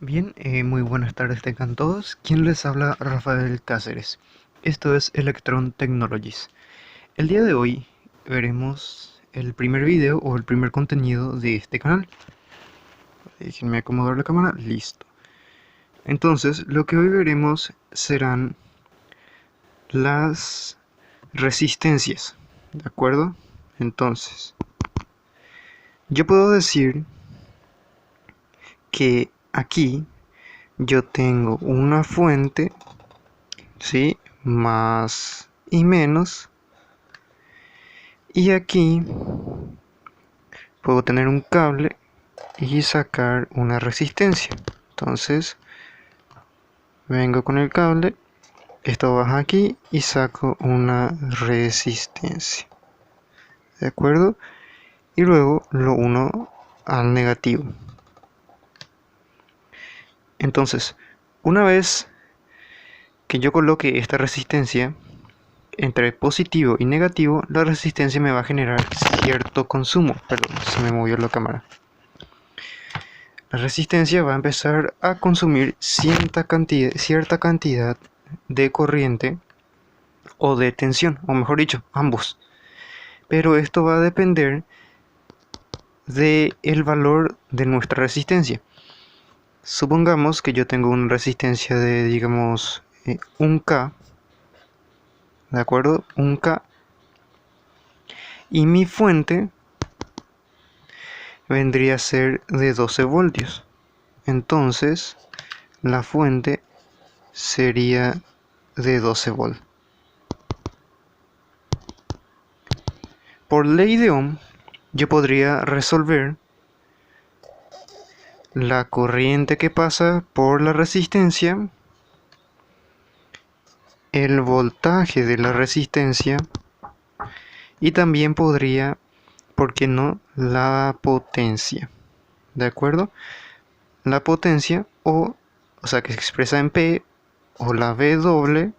Bien, muy buenas tardes tengan todos. ¿Quién les habla? Rafael Cáceres. Esto es Electron Technologies. El día de hoy veremos el primer video o el primer contenido de este canal. Déjenme acomodar la cámara. Listo. Entonces, lo que hoy veremos serán las resistencias. ¿De acuerdo? Entonces, yo puedo decir que aquí yo tengo una fuente, ¿sí? Más y menos, y aquí puedo tener un cable y sacar una resistencia. Entonces vengo con el cable, esto baja aquí y saco una resistencia, ¿de acuerdo? Y luego lo uno al negativo. Entonces, una vez que yo coloque esta resistencia entre positivo y negativo, la resistencia me va a generar cierto consumo. Perdón, se me movió la cámara. La resistencia va a empezar a consumir cierta cantidad de corriente o de tensión, o mejor dicho, ambos. Pero esto va a depender del valor de nuestra resistencia. Supongamos que yo tengo una resistencia de, digamos, 1K, ¿de acuerdo? 1K. Y mi fuente vendría a ser de 12 voltios. Entonces, la fuente sería de 12 volts. Por ley de Ohm, yo podría resolver la corriente que pasa por la resistencia, el voltaje de la resistencia y también podría, ¿por qué no?, la potencia. ¿De acuerdo? La potencia o sea, que se expresa en P o la W,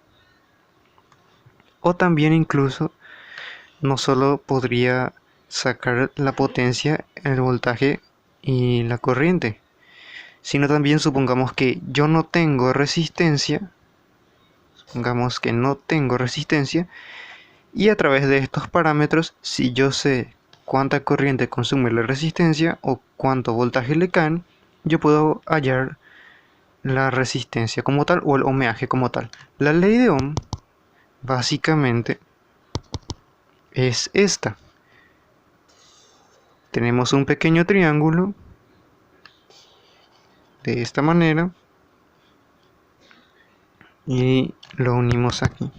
o también incluso no solo podría sacar la potencia, el voltaje y la corriente, sino también supongamos que yo no tengo resistencia, supongamos que no tengo resistencia, y a través de estos parámetros, si yo sé cuánta corriente consume la resistencia o cuánto voltaje le caen, yo puedo hallar la resistencia como tal o el ohmeaje como tal. La ley de Ohm básicamente es esta. Tenemos un pequeño triángulo de esta manera y lo unimos aquí.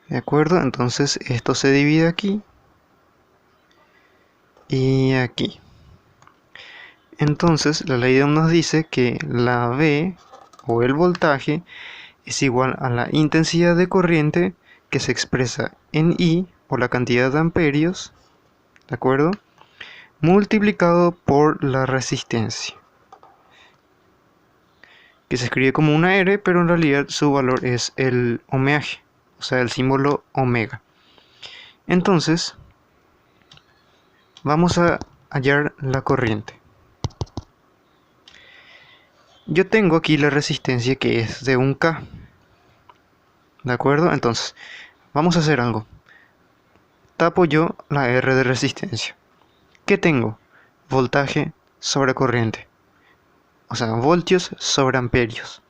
¿De acuerdo? Entonces esto se divide aquí y aquí. Entonces la ley de Ohm nos dice que la V o el voltaje es igual a la intensidad de corriente que se expresa en I o la cantidad de amperios, ¿de acuerdo?, multiplicado por la resistencia, que se escribe como una R, pero en realidad su valor es el ohmeaje, o sea, el símbolo omega. Entonces, vamos a hallar la corriente. Yo tengo aquí la resistencia que es de 1K, ¿de acuerdo? Entonces, vamos a hacer algo. Tapo yo la R de resistencia. ¿Qué tengo? Voltaje sobre corriente, o sea, voltios sobre amperios.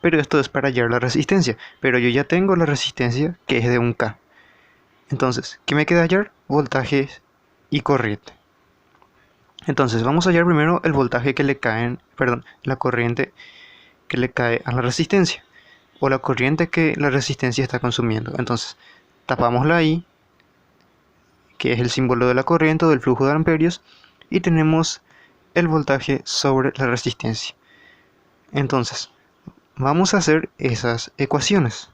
Pero esto es para hallar la resistencia, pero yo ya tengo la resistencia que es de 1K. Entonces, ¿qué me queda hallar? Voltaje y corriente. Entonces, vamos a hallar primero el voltaje que le caen, perdón, la corriente que le cae a la resistencia, o la corriente que la resistencia está consumiendo. Entonces, tapamos la I, que es el símbolo de la corriente o del flujo de amperios, y tenemos el voltaje sobre la resistencia. Entonces, vamos a hacer esas ecuaciones.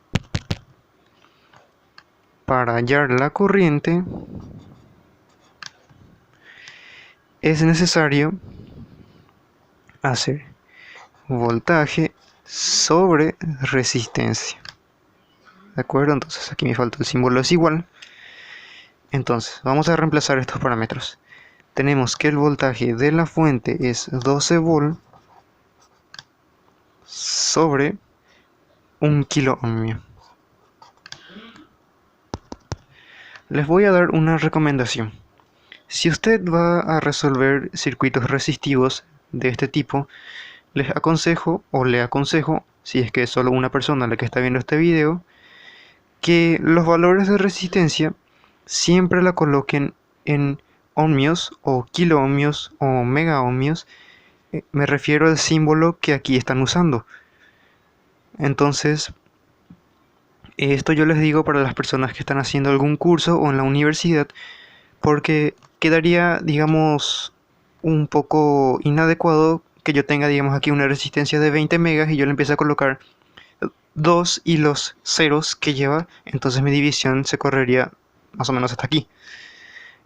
Para hallar la corriente es necesario hacer voltaje sobre resistencia. ¿De acuerdo? Entonces aquí me falta el símbolo es igual. Entonces, vamos a reemplazar estos parámetros. tenemos que el voltaje de la fuente es 12 volt sobre 1 kilo ohmio. Les voy a dar una recomendación. Si usted va a resolver circuitos resistivos de este tipo, les aconsejo o le aconsejo, si es que es solo una persona la que está viendo este video, que los valores de resistencia siempre la coloquen en ohmios o kilo ohmios o mega ohmios. Me refiero al símbolo que aquí están usando. Entonces, esto yo les digo para las personas que están haciendo algún curso o en la universidad, porque quedaría, digamos, un poco inadecuado que yo tenga, digamos, aquí una resistencia de 20 megas y yo le empiece a colocar 2 y los ceros que lleva, entonces mi división se correría más o menos hasta aquí.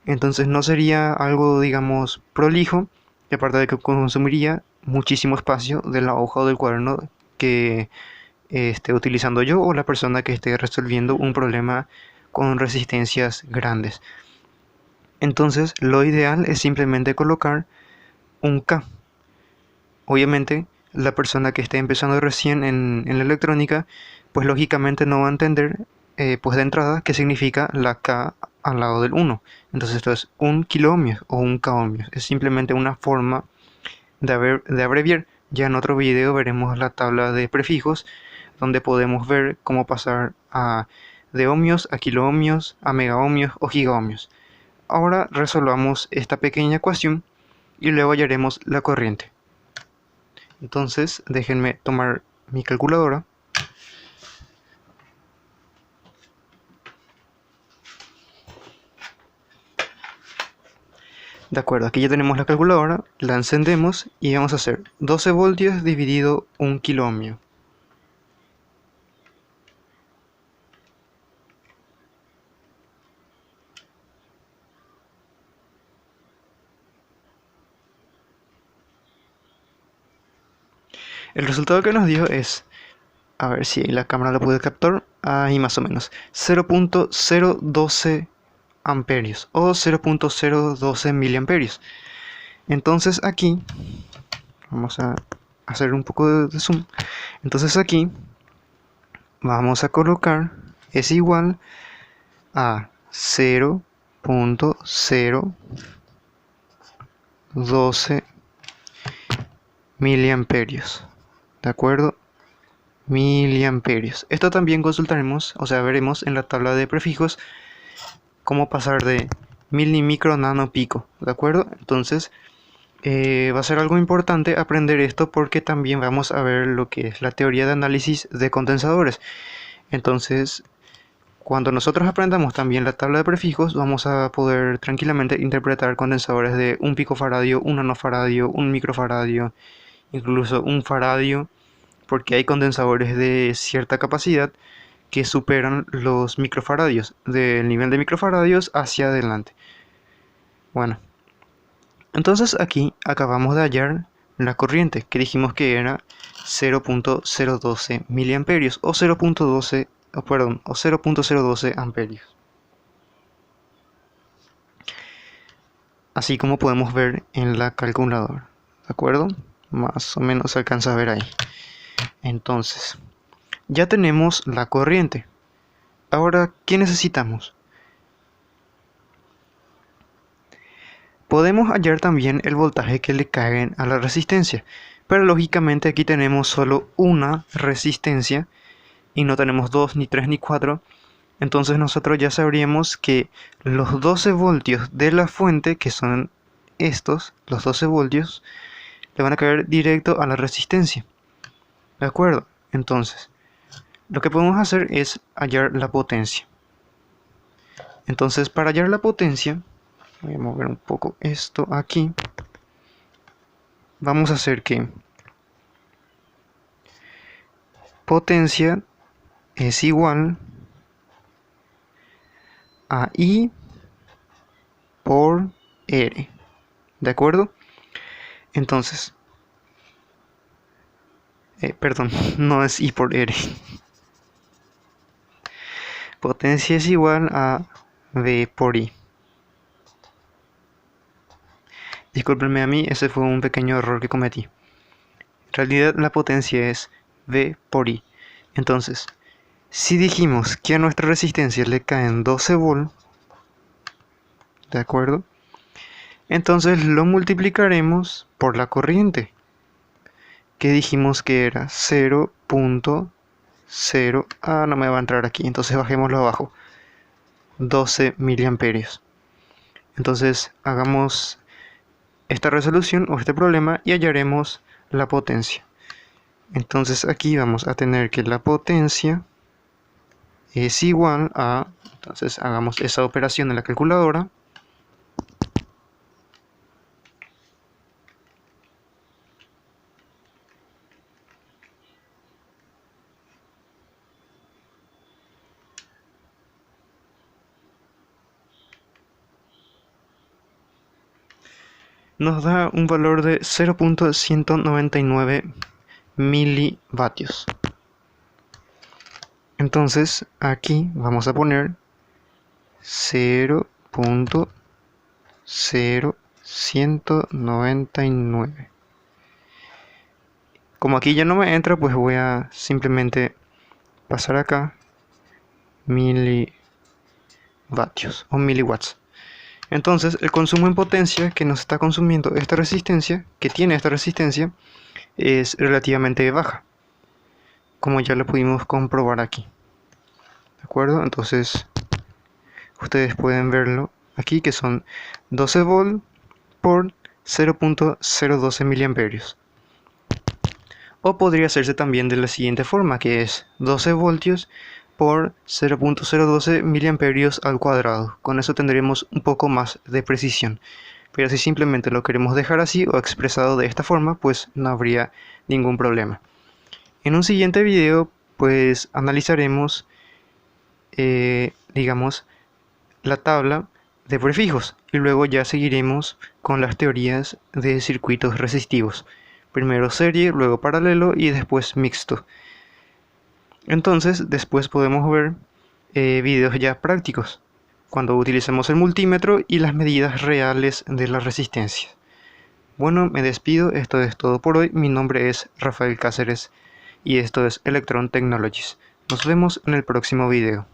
Entonces no sería algo, digamos, prolijo, y aparte de que consumiría muchísimo espacio de la hoja o del cuaderno que esté utilizando yo o la persona que esté resolviendo un problema con resistencias grandes. Entonces lo ideal es simplemente colocar un K. Obviamente la persona que esté empezando recién en la electrónica, pues lógicamente no va a entender pues de entrada qué significa la K al lado del 1. Entonces esto es 1 kilo ohmios o 1 K ohmios. Es simplemente una forma de abreviar. Ya en otro video veremos la tabla de prefijos, donde podemos ver cómo pasar de ohmios a kilo ohmios, a mega ohmios o giga ohmios. Ahora resolvamos esta pequeña ecuación y luego hallaremos la corriente. Entonces déjenme tomar mi calculadora. De acuerdo, aquí ya tenemos la calculadora, la encendemos y vamos a hacer 12 voltios dividido 1 kilo ohmio. El resultado que nos dio es, a ver si la cámara lo puede captar, ahí más o menos, 0.012 amperios o 0.012 miliamperios. Entonces aquí, vamos a hacer un poco de zoom. Entonces aquí vamos a colocar, es igual a 0.012 miliamperios. ¿De acuerdo? Miliamperios. Esto también consultaremos, o sea, veremos en la tabla de prefijos cómo pasar de mili, micro, nano, pico. ¿De acuerdo? Entonces, va a ser algo importante aprender esto porque también vamos a ver lo que es la teoría de análisis de condensadores. Entonces, cuando nosotros aprendamos también la tabla de prefijos, vamos a poder tranquilamente interpretar condensadores de 1 picofaradio, 1 nanofaradio, 1 microfaradio, incluso 1 faradio, porque hay condensadores de cierta capacidad que superan los microfaradios, del nivel de microfaradios hacia adelante. Bueno, entonces aquí acabamos de hallar la corriente, que dijimos que era 0.012 miliamperios o 0.012 amperios. Así como podemos ver en la calculadora, ¿de acuerdo? Más o menos se alcanza a ver ahí. Entonces, ya tenemos la corriente. Ahora, ¿qué necesitamos? Podemos hallar también el voltaje que le cae a la resistencia, pero lógicamente aquí tenemos solo una resistencia y no tenemos 2, ni 3, ni 4. Entonces nosotros ya sabríamos que los 12 voltios de la fuente, que son estos, los 12 voltios, le van a caer directo a la resistencia. ¿De acuerdo? Entonces, lo que podemos hacer es hallar la potencia. Entonces, para hallar la potencia, voy a mover un poco esto aquí. Vamos a hacer que potencia es igual a I por R. ¿De acuerdo? Entonces, perdón, no es I por R. Potencia es igual a V por I. Discúlpenme a mí, ese fue un pequeño error que cometí. En realidad la potencia es V por I. Entonces, si dijimos que a nuestra resistencia le caen 12 volts, ¿de acuerdo? Entonces lo multiplicaremos por la corriente, que dijimos que era 0.0. No me va a entrar aquí, entonces bajémoslo abajo. 12 miliamperios. Entonces hagamos esta resolución o este problema y hallaremos la potencia. Entonces aquí vamos a tener que la potencia es igual a, entonces hagamos esa operación en la calculadora. Nos da un valor de 0.199 milivatios. Entonces aquí vamos a poner 0.0199. Como aquí ya no me entra, pues voy a simplemente pasar acá milivatios o miliwatts. Entonces el consumo en potencia que nos está consumiendo esta resistencia, que tiene esta resistencia, es relativamente baja, como ya lo pudimos comprobar aquí. ¿De acuerdo? Entonces ustedes pueden verlo aquí, que son 12 volts por 0.012 miliamperios. O podría hacerse también de la siguiente forma, que es 12 voltios por 0.012 miliamperios al cuadrado. Con eso tendremos un poco más de precisión. Pero si simplemente lo queremos dejar así o expresado de esta forma, pues no habría ningún problema. En un siguiente video, pues analizaremos, digamos, la tabla de prefijos y luego ya seguiremos con las teorías de circuitos resistivos. Primero serie, luego paralelo y después mixto. Entonces, después podemos ver videos ya prácticos, cuando utilicemos el multímetro y las medidas reales de la resistencia. Bueno, me despido, esto es todo por hoy. Mi nombre es Rafael Cáceres y esto es Electron Technologies. Nos vemos en el próximo video.